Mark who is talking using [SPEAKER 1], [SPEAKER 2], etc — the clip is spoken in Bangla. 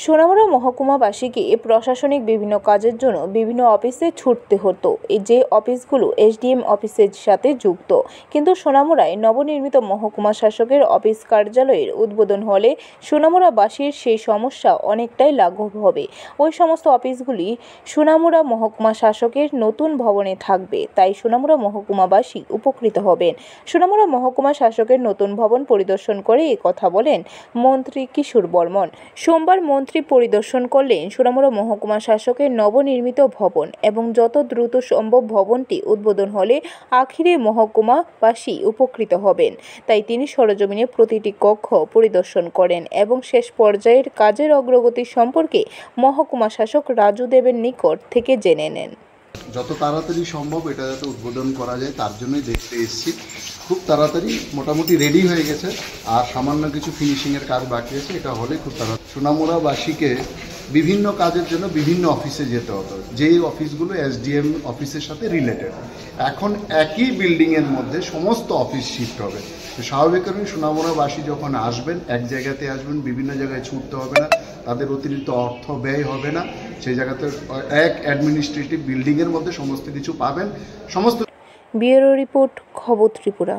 [SPEAKER 1] সোনামুড়া মহকুমাবাসীকে প্রশাসনিক বিভিন্ন কাজের জন্য বিভিন্ন অফিসে ছুটতে হতো, যে অফিসগুলো এসডিএম অফিসের সাথে যুক্ত। কিন্তু সোনামুড়ায় নবনির্মিত মহকুমা শাসকের অফিস কার্যালয়ের উদ্বোধন হলে সোনামুড়াবাসীর সেই সমস্যা অনেকটাই লাঘব হবে। ওই সমস্ত অফিসগুলি সোনামুড়া মহকুমা শাসকের নতুন ভবনে থাকবে, তাই সোনামুড়া মহকুমাবাসী উপকৃত হবেন। সোনামুড়া মহকুমা শাসকের নতুন ভবন পরিদর্শন করে কথা বলেন মন্ত্রী কিশোর বর্মন। সোমবার মন্ত্রী পরিদর্শন করলেন সোনামুড়া মহকুমা শাসকের নবনির্মিত ভবন এবং যত দ্রুত সম্ভব ভবনটি উদ্বোধন হলে আখিরে মহকুমাবাসী উপকৃত হবেন। তাই তিনি সরেজমিনে প্রতিটি কক্ষ পরিদর্শন করেন এবং শেষ পর্যায়ের কাজের অগ্রগতি সম্পর্কে মহকুমা শাসক রাজু দেবের নিকট থেকে জেনে নেন।
[SPEAKER 2] যত তাড়াতাড়ি সম্ভব এটা যাতে উদ্বোধন করা যায় তার জন্যই দেখতে এসেছি। খুব তাড়াতাড়ি মোটামুটি রেডি হয়ে গেছে, আর সামান্য কিছু ফিনিশিংয়ের কাজ বাকি আছে। এটা হলে খুব তাড়াতাড়ি সোনামুড়াবাসীকে বিভিন্ন কাজের জন্য বিভিন্ন অফিসে যেতে হতো, যেই অফিসগুলো এসডিএম অফিসের সাথে রিলেটেড। এখন একই বিল্ডিংয়ের মধ্যে সমস্ত অফিস শিফট হবে। তো স্বাভাবিক কারণে সোনামুড়াবাসী যখন আসবেন, এক জায়গাতে আসবেন, বিভিন্ন জায়গায় ছুটতে হবে না, তাদের অতিরিক্ত অর্থ ব্যয় হবে না। সেই জায়গাতে এক অ্যাডমিনিস্ট্রেটিভ বিল্ডিংয়ের মধ্যে সমস্ত কিছু পাবেন। সমস্ত
[SPEAKER 1] ব্যুরো রিপোর্ট, খবর ত্রিপুরা।